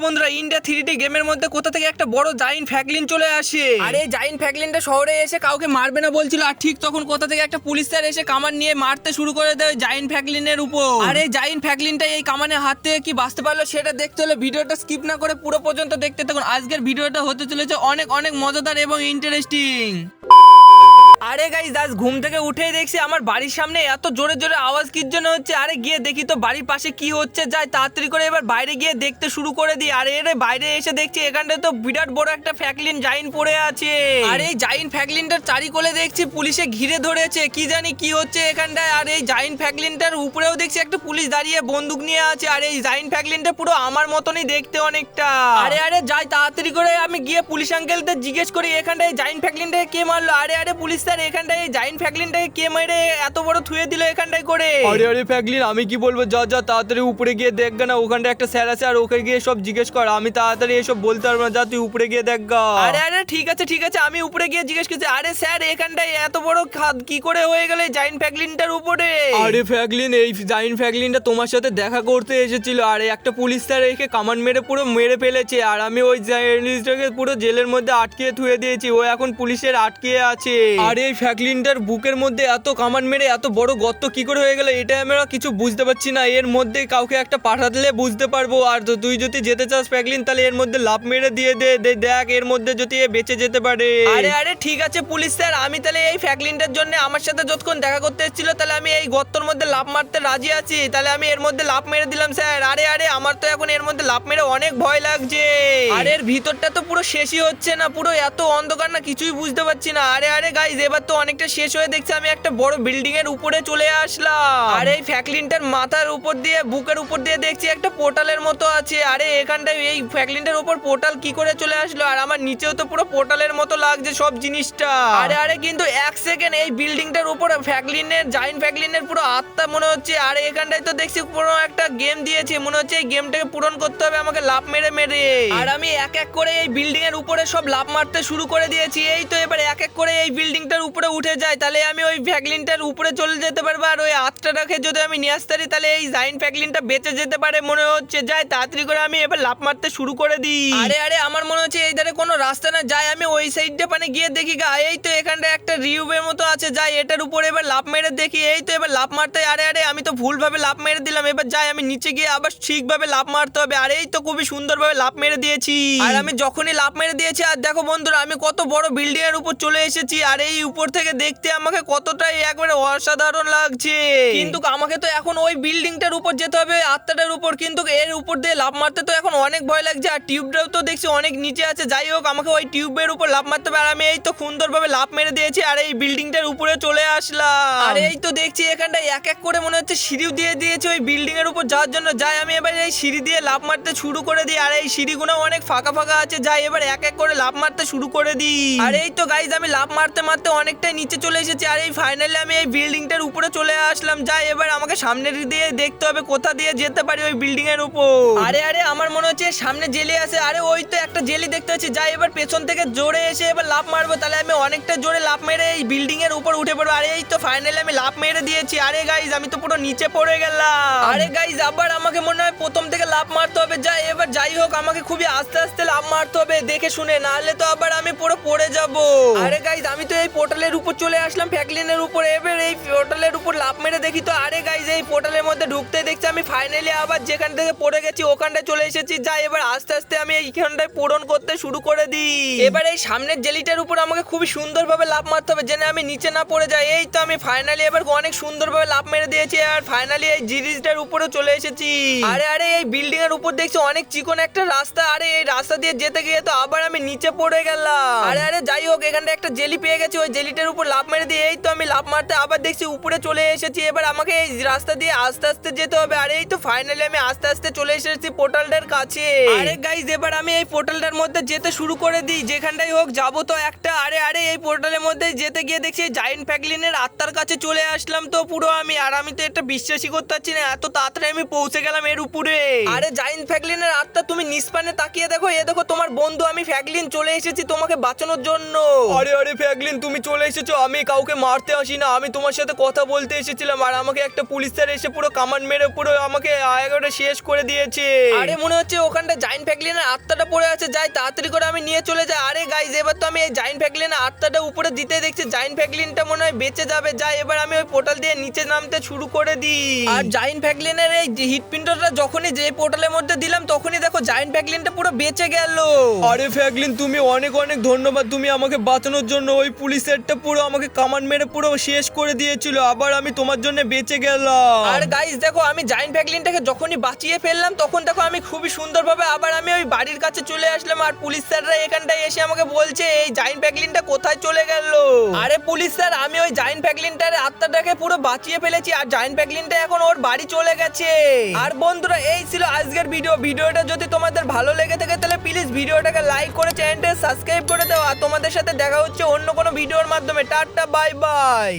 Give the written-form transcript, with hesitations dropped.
বন্ধুরা, India 3D গেমের মধ্যে কোথা থেকে একটা বড় জাইন্ট ফ্যাগলিন চলে আসে। আর এই জাইন্ট ফ্যাগলিনটা শহরে এসে কাউকে মারবে না বলছিল, আর ঠিক তখন কোথা থেকে একটা পুলিশ স্যার এসে কামান নিয়ে মারতে শুরু করে দেয় জাইন্ট ফ্যাগলিনের উপর। আর এই জাইন্ট ফ্যাগলিনটা এই কামানের হাত থেকে কি বাঁচতে পারলো সেটা দেখতে হলে ভিডিওটা স্কিপ না করে পুরো পর্যন্ত দেখতে থাকুন। আজকের ভিডিওটা হতে চলেছে অনেক অনেক মজাদার এবং ইন্টারেস্টিং। আরে গাইস, আজ ঘুম থেকে উঠেই দেখছি আমার বাড়ির সামনে এত জোরে জোরে আওয়াজ কির জন্য হচ্ছে। আরে গিয়ে দেখি তো বাড়ির পাশে কি হচ্ছে, যাই তাড়াতাড়ি করে এবার বাইরে গিয়ে দেখতে শুরু করে দিই। আরে এর বাইরে এসে দেখছি এখানটায় তো বিরাট বড় একটা ফ্যাগলিন জাইন্ট পড়ে আছে। আর এই জাইন্ট ফ্যাগলিনটার চারিকোলে দেখছি পুলিশে ঘিরে ধরেছে, কি জানি কি হচ্ছে এখানটায়। আর এই জাইন্ট ফ্যাগলিনটার উপরেও দেখছি একটা পুলিশ দাঁড়িয়ে বন্দুক নিয়ে আছে। আর এই জাইন্ট ফ্যাগলিনটা পুরো আমার মতনই দেখতে অনেকটা। আরে যাই তাড়াতাড়ি করে আমি গিয়ে পুলিশ আঙ্কেলদের জিজ্ঞেস করি এখানটায় জাইন্ট ফ্যাগলিনটাকে কে মারলো। আরে পুলিশ স্যার, এখানটায় জাইন্ট ফ্যাগলিনটাকে কে মেরে এত বড় থুয়ে দিল এখানটায় করে? আরে ফ্যাগলিন, আমি কি বলবো, যা তাড়াতাড়ি উপরে গিয়ে দেখগা না, ওখানটা একটা স্যার আছে, আর ওকে গিয়ে সব জিজ্ঞেস কর। আমি তাড়াতাড়ি এসব বলতে পারবো না, যা তুই উপরে গিয়ে দেখগা। আরে ঠিক আছে আমি উপরে গিয়ে জিজ্ঞেস করছি। আরে স্যার, এখানটায় এত বড় কি করে হয়ে গেল জাইন্ট ফ্যাগলিনটার উপরে? আরে ফ্যাগলিন, এই জাইন্ট ফ্যাগলিনটা তোমার সাথে দেখা করতে এসেছিল। আরে একটা পুলিশ স্যার একে কামান মেরে পুরো মেরে ফেলেছে, আর আমি ওই জার্নালিস্টটাকে পুরো জেলের মধ্যে আটকে থুয়ে দিয়েছি। ও এখন পুলিশের আটকে আছে। আর এই ফ্যাগলিনটার বুকের মধ্যে এত কামান মেরে এত বড় গর্ত কি করে হয়ে গেল, এটা আমরা কিছু বুঝতে পারছি না। এর মধ্যে কাউকে একটা পাঠালে বুঝতে পারবো। আর তুই যদি যেতে চাস ফ্যাগলিন, তাহলে এর মধ্যে লাফ মেরে দিয়ে দেখ এর মধ্যে যদি এ বেঁচে যেতে পারে। আরে ঠিক আছে পুলিশ স্যার, আমি তাহলে এই ফ্যাগলিনটার জন্য আমার সাথে যতক্ষণ দেখা করতে এসেছিল, তাহলে আমি এই গর্তর মধ্যে লাফ মারতে রাজি আছি। তাহলে আমি এর মধ্যে লাফ মেরে দিলাম স্যার। আরে আমার তো এখন এর মধ্যে লাফ মেরে অনেক ভয় লাগছে। আরে এর ভিতরটা তো পুরো শেষই হচ্ছে না, পুরো এত অন্ধকার না, কিছুই বুঝতে পারছি না। আরে গাইস, এবার তো অনেকটা শেষ হয়ে দেখছি আমি একটা বড় বিল্ডিং এর উপরে চলে আসলাম। আর এই ফ্যাগলিনটার মাথার উপর দিয়ে বুকের উপর দিয়ে দেখছি একটা পোর্টালের মতো আছে। আরে এখানটায় এই ফ্যাগলিনটার উপর পোর্টাল কি করে চলে আসলো? আর আমার নিচেও তো পুরো পোর্টালের মতো লাগছে সব জিনিসটা। আরে কিন্তু এক সেকেন্ড, এই বিল্ডিংটার উপর ফ্যাগলিনের জাইন্ট ফ্যাগলিনের পুরো আত্মা মনে হচ্ছে। আর এখানটায় তো দেখছি পুরো একটা গেম দিয়েছে, মনে হচ্ছে এই গেমটাকে পূরণ করতে হবে আমাকে লাফ মেরে মেরে। আর আমি এক এক করে এই বিল্ডিং এর উপরে সব লাফ মারতে শুরু করে দিয়েছি। এই তো এবার এক এক করে এই বিল্ডিংটার উপরে উঠে যায়, তাহলে আমি ওই ফ্যাগলিনটার উপরে চলে যেতে পারবো। আর ওই আত্মাটাকে যদি আমি নিয়ে আসতে পারি, তাহলে এই জাইন্ট ফ্যাগলিনটা বেঁচে যেতে পারে মনে হচ্ছে। যাই তাড়াতাড়ি করে আমি এবার লাফ মারতে শুরু করে দিই। আরে আমার মনে হচ্ছে এই ধারে কোনো রাস্তা না, যাই আমি ওই সাইডে পানে গিয়ে দেখি গা। এই তো এখানটা একটা রিউবের মতো আছে, যাই এটার উপরে এবার লাফ মেরে দেখি। এই তো এবার লাফ মারতে, আরে আমি তো ভুলভাবে লাফ মেরে দিলাম। এবার যাই আমি নিচে গিয়ে আবার ঠিকভাবে লাফ মারতে হবে। আর এই তো খুবই সুন্দরভাবে লাফ মেরে দিয়েছি। আর আমি যখনই লাফ মেরে দিয়েছি, আর দেখো বন্ধুরা, আমি কত বড় বিল্ডিং এর উপর চলে এসেছি। আর এই উপর থেকে দেখতে আমাকে কতটাই একবারে অসাধারণ লাগছে। কিন্তু আমাকে তো এখন ওই বিল্ডিংটার উপর যেতে হবে, আত্মাটার উপর। কিন্তু এর উপর দিয়ে লাফ মারতে তো এখন অনেক ভয় লাগছে। আর টিউবটাও তো দেখছি অনেক নিচে আছে। যাই হোক, আমাকে ওই টিউবের উপর লাফ মারতে হবে। আর আমি এই তো সুন্দরভাবে লাফ মেরে দিয়েছি, আর এই বিল্ডিংটার উপরে চলে আসলাম। আর এই তো দেখছি এখানটা এক এক করে মনে হচ্ছে সিঁড়িও দিয়ে দিয়েছে ওই বিল্ডিং এর উপর যাওয়ার জন্য। যাই আমি এবার এই সিঁড়ি দিয়ে লাফ মারতে শুরু করে দিই। আর এই সিঁড়িগুলো অনেক ফাঁকা ফাঁকা আছে, যাই এবার এক এক করে লাফ মারতে শুরু করে দিই। আর এই তো গাইজ, আমি লাফ মারতে মারতে অনেকটাই নিচে চলে এসেছি। আর এই ফাইনালি আমি এই বিল্ডিংটার উপরে চলে আসলাম। যাই এবার আমাকে সামনের দিয়ে দেখতে হবে কোথা দিয়ে যেতে পারি ওই বিল্ডিং এর উপর। আরে আমার মনে হচ্ছে সামনে জেলি আছে। আরে ওই তো একটা জেলি দেখতে পাচ্ছি। যাই এবার পেছন থেকে জোরে এসে এবার লাফ মারবো, তাহলে আমি অনেকটা জোরে লাফ মেরে এই বিল্ডিং এর উপর উঠে পড়বো। আরে এই তো ফাইনালি আমি লাফ মেরে দিয়েছি। আরে গাইজ, আমি তো পুরো নিচে পড়ে গেলাম। আরে গাইজ, আবার আমাকে মনে হয় প্রথম থেকে লাফ মারতে হবে। যাই হোক, আমাকে খুবই আস্তে আস্তে লাফ মারতে হবে দেখে শুনে, নাহলে তো আবার আমি পুরো পড়ে যাব। আরে গাইজ, আমি তো এই পোর্টালের উপর চলে আসলাম ফ্যাগলিনের উপর। এবার এই পোর্টালের উপর লাফ মেরে দেখি তো, আরে গাইজ, এই পোর্টালের মধ্যে ঢুকতে দেখছি আমি ফাইনালি আবার যেখান থেকে পড়ে গেছি ওখানটায় চলে এসেছি। যাই এবার আস্তে আস্তে আমি এইখানটায় পূরণ করতে শুরু করে দিই। এবার এই সামনের জেলিটার উপর আমাকে খুবই সুন্দরভাবে লাফ মারতে হবে, যেন আমি নিচে না পড়ে যাই। এই তো আমি ফাইনালি এবার অনেক সুন্দরভাবে লাফ মেরে দিয়েছি। আর ফাইনালি এই জিনিসটার উপরে চলে এসেছি। আরে এই বিল্ডিং এর উপর দেখছি অনেক চিকন একটা রাস্তা। আরে এই রাস্তা দিয়ে যেতে গিয়ে তো আবার আমি নিচে পড়ে গেলাম। আরে যাই হোক, এখানটা একটা জেলি পেয়ে গেছি, ওই জেলিটার উপর লাফ মেরে দিয়ে এই তো আমি লাফ মারতে আবার দেখছি উপরে চলে এসেছি। এবার আমাকে এই রাস্তা দিয়ে আস্তে আস্তে যেতে হবে। আর এই তো ফাইনালি আমি আস্তে আস্তে চলে এসেছি পোর্টালটার কাছে। আরে গাইজ, এবার আমি এই পোর্টালটার মধ্যে যেতে শুরু করে দিই, যেখানটাই হোক যাবো তো একটা। আরে এই পোর্টালের মধ্যে যেতে গিয়ে দেখছি জাইন্ট ফ্যাগলিনের আত্মার কাছে চলে আসলাম তো পুরো আমি। আর আমি তো এটা বিশ্বাসই করতে পারছি না, এত তাড়াতাড়ি আমি পৌঁছে গেলাম এর উপরে। আরে জাইন্ট ফ্যাগলিনের আত্মা, তুমি নিষ্পানে তাকিয়ে দেখো, এ দেখো তোমার বন্ধু আমি ফ্যাগলিন চলে এসেছি তোমাকে বাঁচানোর জন্য। আরে ফ্যাগলিন, তুমি তুমি চলে এসেছো। আমি কাউকে মারতে আসি না, আমি তোমার সাথে কথা বলতে এসেছিলাম আর আমাকে একটা পুলিশ স্যার এসে পুরো কামান মেরে পুরো আমাকে একেবারে শেষ করে দিয়েছে। আরে মনে হচ্ছে ওখানটা জাইন্ট ফ্যাকলিনের আত্মাটা পড়ে আছে, যাই তাড়াতাড়ি করে আমি নিয়ে চলে যাই। আরে গাইজ এবার তো আমি এই জাইন্ট ফ্যাকলিনের আত্মাটা উপরে দিতে দেখছি জাইন্ট ফ্যাকলিনটা মনে হয় বেঁচে যাবে। যাই এবার আমি ওই পোর্টাল দিয়ে নিচে নামতে শুরু করে দিই। আর জাইন্ট ফ্যাকলিনের এই হিটপিন্ডটা যখনই যে পোর্টালের মধ্যে দিলাম তখনই দেখো জাইন্ট ফ্যাকলিনটা পুরো বেঁচে গেল। আরে ফ্র্যাঙ্কলিন তুমি অনেক অনেক ধন্যবাদ, তুমি আমাকে বাঁচানোর জন্য। ওই পুলিশেরটা পুরো আমাকে কামান মেরে পুরো শেষ করে দিয়েছিল, আবার আমি তোমার জন্য বেঁচে গেলাম। আর গাইস দেখো আমি জাইন্ট ফ্যাকলিনটাকে যখনই বাঁচিয়ে ফেললাম তখন দেখো আমি খুবই সুন্দরভাবে আবার আমি ওই বাড়ির কাছে চলে আসলাম। আর পুলিশ স্যাররা এখানটায় এসে আমাকে বলছে এই জাইন্ট ফ্যাকলিনটা কোথায় চলে গেল। আরে পুলিশ স্যার আমি ওই জাইন্ট ফ্যাকলিনটার আত্মাটাকে পুরো বাঁচিয়ে ফেলেছি আর জাইন্ট ফ্যাকলিনটা এখন ওর বাড়ি চলে গেছে। আর বন্ধুরা এই ছিল আজকের ভিডিওটা যদি তোমাদের ভালো লেগে থাকে তাহলে প্লিজ ভিডিওটাকে লাইক করে চ্যানেলটা সাবস্ক্রাইব করে দাও। আর তোমাদের সাথে দেখা হচ্ছে অন্য কোনো ভিডিওর মাধ্যমে। Tata bye bye.